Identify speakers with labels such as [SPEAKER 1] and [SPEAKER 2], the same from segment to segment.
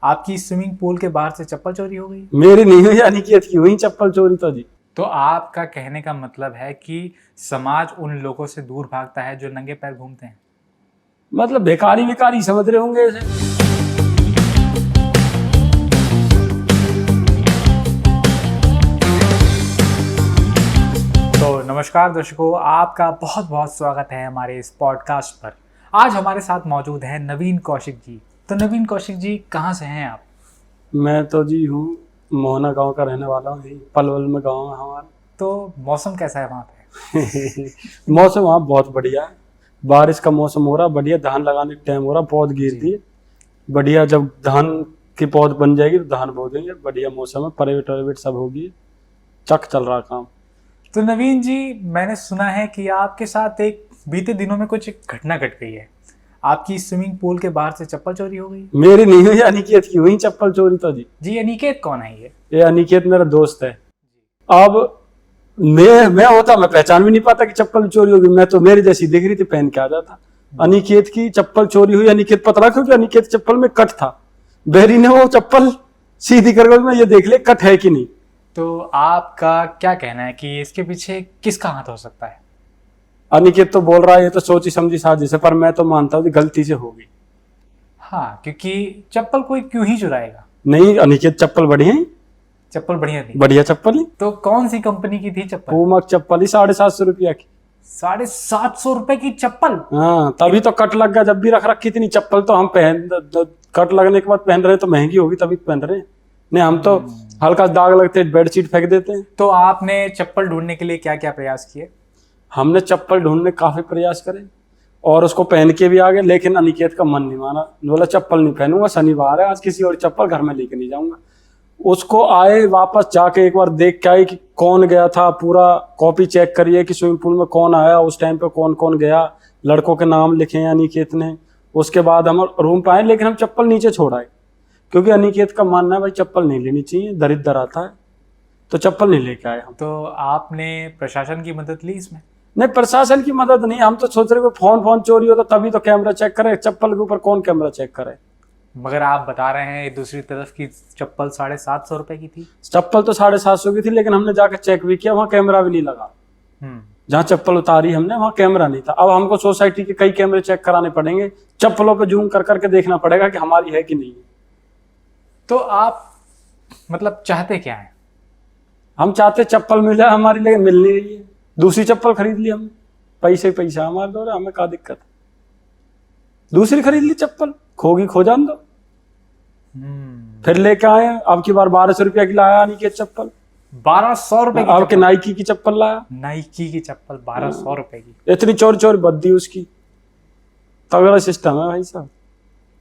[SPEAKER 1] आपकी swimming pool के बाहर से चप्पल चोरी हो गई?
[SPEAKER 2] मेरी नहीं हुई, अनिकेत की हुई चप्पल चोरी तो जी।
[SPEAKER 1] तो आपका कहने का मतलब है कि समाज उन लोगों से दूर भागता है जो नंगे पैर घूमते हैं।
[SPEAKER 2] मतलब भिखारी विकारी समझ रहे होंगे इसे।
[SPEAKER 1] तो नमस्कार दर्शकों, आपका बहुत बहुत स्वागत है हमारे इस पॉडकास्ट पर। आज हमारे साथ मौजूद है नवीन कौशिक जी। तो नवीन कौशिक जी, कहाँ से हैं आप?
[SPEAKER 2] मैं तो जी हूँ मोहना गांव का रहने वाला हूँ, पलवल में गांव है हमारा।
[SPEAKER 1] तो मौसम कैसा है वहाँ पे?
[SPEAKER 2] मौसम वहाँ बहुत बढ़िया है, बारिश का मौसम हो रहा, बढ़िया धान लगाने का टाइम हो रहा, पौध गिर दिए बढ़िया। जब धान की पौध बन जाएगी तो धान बो देंगे, बढ़िया मौसम है, प्राइवेट सब होगी, चक चल रहा काम।
[SPEAKER 1] तो नवीन जी, मैंने सुना है कि आपके साथ एक बीते दिनों में कुछ घटना घट गई है। आपकी स्विमिंग पूल के बाहर से चप्पल चोरी हो गई।
[SPEAKER 2] मेरी नहीं हुई, अनिकेत की हुई चप्पल चोरी तो जी।
[SPEAKER 1] जी, अनिकेत कौन है ये?
[SPEAKER 2] अनिकेत मेरा दोस्त है। अब मैं होता मैं पहचान भी नहीं पाता कि चप्पल चोरी होगी, मैं तो मेरी जैसी दिख रही थी, पहन के आ जाता। अनिकेत की चप्पल चोरी हुई। अनिकेत पतला क्योंकि अनिकेत चप्पल में कट था, बेरी ने वो चप्पल सीधी करके मैं ये देख ले कट है कि नहीं।
[SPEAKER 1] तो आपका क्या कहना है कि इसके पीछे किसका हाथ हो सकता है?
[SPEAKER 2] अनिकेत तो बोल रहा है ये तो सोची समझी साजिश है, पर मैं तो मानता हूँ कि गलती से होगी।
[SPEAKER 1] हाँ, क्योंकि चप्पल कोई क्यों ही चुराएगा।
[SPEAKER 2] नहीं, अनिकेत चप्पल बढ़िया है,
[SPEAKER 1] चप्पल बढ़िया थी।
[SPEAKER 2] बढ़िया चप्पल ही।
[SPEAKER 1] तो कौन सी कंपनी की थी चप्पल?
[SPEAKER 2] पूमा की चप्पल ही 750 रुपया की।
[SPEAKER 1] 750 रुपए की चप्पल?
[SPEAKER 2] हाँ, तभी तो कट लग गया। जब भी रख रखी इतनी चप्पल तो हम कट लगने के बाद पहन रहे तो महंगी होगी तभी पहन रहे हैं। नहीं, हम तो हल्का दाग लगते बेडशीट फेंक देते हैं।
[SPEAKER 1] तो आपने चप्पल ढूंढने के लिए क्या क्या प्रयास किए?
[SPEAKER 2] हमने चप्पल ढूंढने काफी प्रयास करे और उसको पहन के भी आ गए, लेकिन अनिकेत का मन नहीं माना। बोला चप्पल नहीं पहनूंगा, शनिवार है आज, किसी और चप्पल घर में लेके नहीं जाऊंगा। उसको आए वापस जाके एक बार देख के आए कि कौन गया था, पूरा कॉपी चेक करिए कि स्विमिंग पूल में कौन आया, उस टाइम पे कौन कौन गया, लड़कों के नाम लिखे हैं अनिकेत ने। उसके बाद हम रूम पे आए, लेकिन हम चप्पल नीचे छोड़ आए क्योंकि अनिकेत का मानना है भाई चप्पल नहीं लेनी चाहिए, दरिद्र आता है, तो चप्पल नहीं लेके आए हम।
[SPEAKER 1] तो आपने प्रशासन की मदद ली इसमें?
[SPEAKER 2] नहीं, प्रशासन की मदद नहीं, हम तो सोच रहे फोन चोरी होता तभी तो कैमरा चेक करे, चप्पल के ऊपर कौन कैमरा चेक करे।
[SPEAKER 1] मगर आप बता रहे हैं दूसरी तरफ की चप्पल 750 रुपए की थी।
[SPEAKER 2] चप्पल तो 750 की थी, लेकिन हमने जाकर चेक भी किया, वहां कैमरा भी नहीं लगा। जहाँ चप्पल उतारी हमने वहां कैमरा नहीं था। अब हमको सोसाइटी के कई कैमरे चेक कराने पड़ेंगे, चप्पलों पे जूम कर करके देखना पड़ेगा कि हमारी है कि नहीं।
[SPEAKER 1] तो आप मतलब चाहते क्या है?
[SPEAKER 2] हम चाहते चप्पल मिल जाए हमारी, लेकिन मिल नहीं रही है। दूसरी चप्पल खरीद ली हमने, पैसे पैसा हमारे दो, हमें क्या दिक्कत है, दूसरी खरीद ली चप्पल, खोगी खो जान दो। फिर लेके आए, अब की बार 1200 रुपया की लाया अनिकेत चप्पल।
[SPEAKER 1] 1200 रुपए की?
[SPEAKER 2] अब के नाइकी की चप्पल लाया।
[SPEAKER 1] नाइकी की चप्पल 1200 रुपए की?
[SPEAKER 2] इतनी चोरी बद्दी उसकी, तगड़ा सिस्टम है भाई साहब।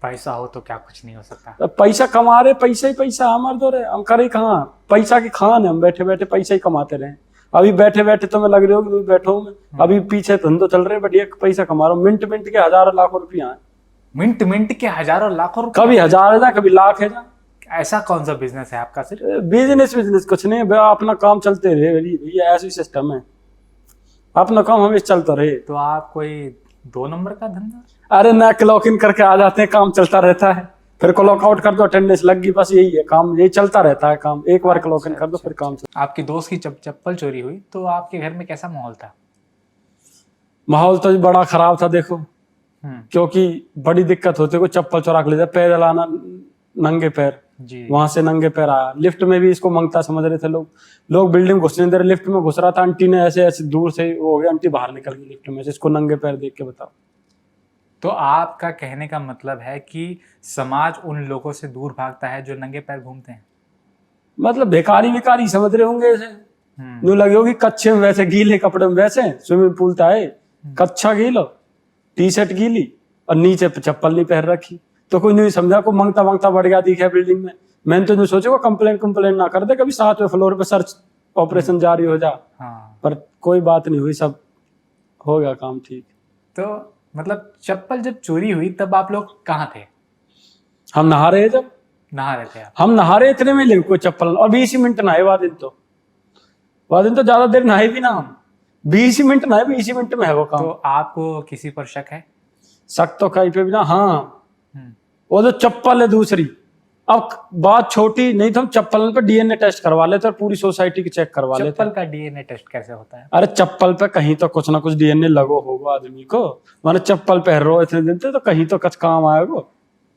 [SPEAKER 1] पैसा हो तो क्या कुछ नहीं हो सकता।
[SPEAKER 2] तो पैसा कमा रहे, पैसा ही पैसा हमारे दो रहे, हम करे कहाँ, पैसा की खान है, हम बैठे बैठे पैसा ही कमाते रहे। अभी बैठे बैठे तो मैं लग रही होगी बैठो मैं, अभी पीछे धंधो चल रहे, बढ़िया पैसा कमा रहा हूँ। मिनट मिनट के हजारों लाखों रुपया है।
[SPEAKER 1] मिनट के हजारों लाखों रुपए?
[SPEAKER 2] कभी हजार है जा, कभी लाख है जा।
[SPEAKER 1] ऐसा कौन सा बिजनेस है आपका? सिर्फ
[SPEAKER 2] बिजनेस कुछ नहीं, अपना काम चलते रहे, ये ऐसी सिस्टम है, अपना काम हमेशा चलता रहे।
[SPEAKER 1] तो आप कोई 2 नंबर का धंधा?
[SPEAKER 2] अरे ना, क्लॉक इन करके आ जाते हैं, काम चलता रहता है, फिर क्लॉक आउट कर दो, अटेंडेंस लग गई, बस यही है काम, यही चलता रहता है काम। एक बार क्लॉक इन कर दो फिर काम चलता।
[SPEAKER 1] आपकी दोस्त की चप्पल चोरी हुई तो आपके घर में कैसा माहौल था?
[SPEAKER 2] माहौल तो बड़ा खराब था देखो, क्योंकि बड़ी दिक्कत होती है, कोई चप्पल चुरा के ले जाए, पैदल आना नंगे पैर, वहां से नंगे पैर आया। लिफ्ट में भी इसको मंगता समझ रहे थे लोग बिल्डिंग घुसने दे रहे, लिफ्ट में घुस रहा था, आंटी ने ऐसे ऐसे दूर से हो गया, आंटी बाहर निकल गई लिफ्ट में से, इसको नंगे पैर देख के बताओ।
[SPEAKER 1] तो आपका कहने का मतलब है कि समाज उन लोगों से दूर भागता है जो नंगे पैर घूमते हैं।
[SPEAKER 2] मतलब भिखारी विकारी समझ रहे होंगे इसे। यूं लगे होगी कच्चे में वैसे, गीले कपड़े में वैसे, स्विमिंग पूल था कच्चा गीलो, टी शर्ट गीली और नीचे चप्पल नहीं पहन रखी, तो कोई नहीं समझा, को मांगता बढ़ गया दिखा बिल्डिंग में। मैंने तो नहीं सोचा कंप्लेन ना कर दे कभी, 7वें फ्लोर पे सर्च ऑपरेशन जारी हो जा। पर कोई बात नहीं हुई, सब हो गया काम ठीक।
[SPEAKER 1] तो मतलब चप्पल जब चोरी हुई तब आप लोग कहाँ थे?
[SPEAKER 2] हम नहा रहे, जब
[SPEAKER 1] नहा रहे थे आप?
[SPEAKER 2] हम नहा रहे इतने में ले कोई चप्पल, और 20 मिनट नहाए वादिन तो ज्यादा देर नहाए भी ना हम, 20 मिनट नहाए, 20 मिनट में है वो काम।
[SPEAKER 1] तो आपको किसी पर शक है?
[SPEAKER 2] शक तो कहीं पे भी ना। हाँ, वो जो चप्पल है दूसरी, अब बात छोटी नहीं तो हम चप्पल पे डीएनए टेस्ट करवा लेते और पूरी सोसाइटी की चेक करवा लेते।
[SPEAKER 1] चप्पल का डीएनए टेस्ट कैसे होता है?
[SPEAKER 2] अरे चप्पल पे कहीं तो कुछ ना कुछ डीएनए लगो होगा आदमी को, माने चप्पल पहन रहे हो इतने दिन से तो कहीं तो कुछ काम आएगा।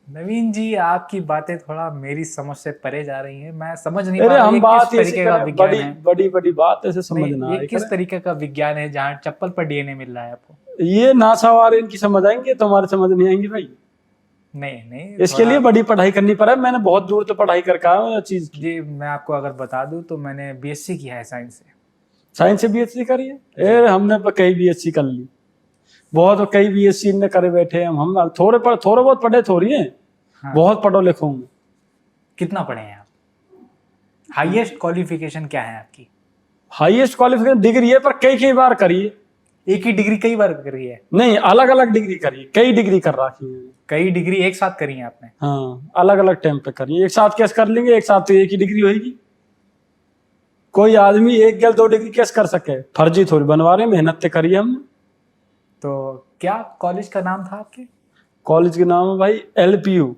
[SPEAKER 1] नवीन जी, आपकी बातें थोड़ा मेरी समझ से परे जा रही हैं। मैं समझ नहीं पा
[SPEAKER 2] अरे
[SPEAKER 1] रहा
[SPEAKER 2] हम
[SPEAKER 1] ये
[SPEAKER 2] बात
[SPEAKER 1] किस
[SPEAKER 2] ऐसी
[SPEAKER 1] तरीके का
[SPEAKER 2] करें,
[SPEAKER 1] विज्ञान
[SPEAKER 2] बड़ी
[SPEAKER 1] है।
[SPEAKER 2] बड़ी बड़ी बात ऐसे
[SPEAKER 1] नहीं,
[SPEAKER 2] समझना
[SPEAKER 1] ये
[SPEAKER 2] है
[SPEAKER 1] किस तरीके का विज्ञान है जहाँ चप्पल पर डीएनए मिल रहा है आपको?
[SPEAKER 2] ये नासा वाले इनकी समझ आएंगे, तुम्हारे समझ नहीं आएंगी भाई।
[SPEAKER 1] नहीं नहीं,
[SPEAKER 2] इसके लिए बड़ी पढ़ाई करनी पड़ा, मैंने बहुत दूर तो पढ़ाई करके आया हूँ ये चीज की।
[SPEAKER 1] जी मैं आपको अगर बता दूं तो मैंने बीएससी किया है साइंस से।
[SPEAKER 2] साइंस से बीएससी करी है? हमने कई बीएससी कर ली, बहुत कई बीएससी ने करे बैठे हैं हम थोड़े बहुत पढ़े थोड़ी हैं।
[SPEAKER 1] हाँ।
[SPEAKER 2] बहुत पढ़ो लिखो हूँ।
[SPEAKER 1] कितना पढ़े हैं आप? हाईएस्ट क्वालिफिकेशन क्या है आपकी?
[SPEAKER 2] हाईएस्ट क्वालिफिकेशन डिग्री है, पर कई कई बार करी है।
[SPEAKER 1] एक ही डिग्री कई बार करी है?
[SPEAKER 2] नहीं, अलग अलग डिग्री करी, कई डिग्री कर रखी है।
[SPEAKER 1] कई डिग्री एक साथ करी है आपने?
[SPEAKER 2] हाँ, अलग अलग टाइम पे करी, एक साथ कैसे कर लेंगे? एक साथ तो एक ही डिग्री होगी। कोई आदमी एक या दो डिग्री कैसे कर सके? फर्जी थोड़ी बनवा रहे, मेहनत तो करी हमने।
[SPEAKER 1] तो क्या कॉलेज का नाम था आपके?
[SPEAKER 2] कॉलेज के नाम है भाई LPU,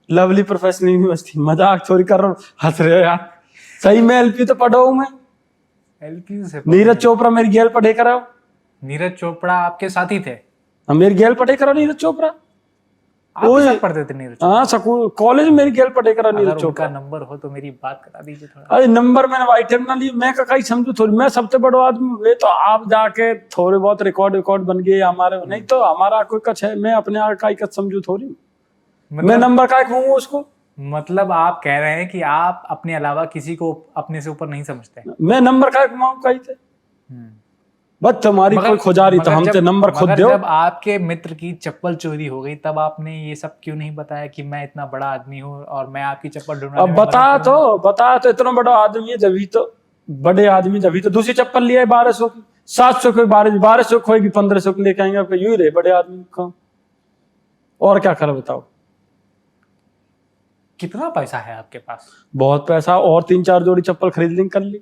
[SPEAKER 2] लवली प्रोफेशनल यूनिवर्सिटी। मजाक थोड़ी कर रहा हूँ, हंस रहे हो यार। सही में LPU तो पढ़ा हूँ मैं।
[SPEAKER 1] एलपीयू से?
[SPEAKER 2] नीरज चोपड़ा मेरी गेल पढ़े कराओ।
[SPEAKER 1] नीरज चोपड़ा आपके साथी थे?
[SPEAKER 2] हम मेरी गेल पढ़े कराओ नीरज चोपड़ा।
[SPEAKER 1] आपके साथ पढ़ते थे नीरज चोपड़ा?
[SPEAKER 2] हाँ, स्कूल कॉलेज में मेरी गेल पढ़े करा नीरज
[SPEAKER 1] अगर
[SPEAKER 2] चोपड़ा।
[SPEAKER 1] उनका नंबर हो तो मेरी बात करा दीजिए थोड़ा।
[SPEAKER 2] अरे नंबर मैंने वाइट ना लिए, मैं कहीं समझू थोड़ी, मैं सबसे बड़ा आदमी हूँ। ये तो आप जाके थोड़े बहुत रिकॉर्ड बन गए हमारे, नहीं तो हमारा कोई कच है। मैं अपने आप का ही कच समझू थोड़ी। मैं नंबर का कहूँ उसको?
[SPEAKER 1] मतलब आप कह रहे हैं कि आप अपने अलावा किसी को अपने से ऊपर नहीं समझते?
[SPEAKER 2] मैं नंबर का घुमाऊं कहीं थे? बस तुम्हारी कोई खुजारी तो हमसे नंबर खुद दो।
[SPEAKER 1] जब आपके मित्र की चप्पल चोरी हो गई तब आपने ये सब क्यों नहीं बताया कि मैं इतना बड़ा आदमी हूँ और मैं आपकी चप्पल ढूंढने
[SPEAKER 2] अब
[SPEAKER 1] में मदद करूंगा?
[SPEAKER 2] बता तो इतना बड़ा आदमी है जब तो बड़े आदमी जब तो दूसरी चप्पल लिया है 1200 की, 700 की, 1200 खोएगी, 1500 की लेके आएंगे। आपका यूं ही रहे बड़े आदमी का, और क्या कर बताओ।
[SPEAKER 1] कितना पैसा है आपके पास?
[SPEAKER 2] बहुत पैसा, और 3-4 जोड़ी चप्पल खरीद ली कर ली।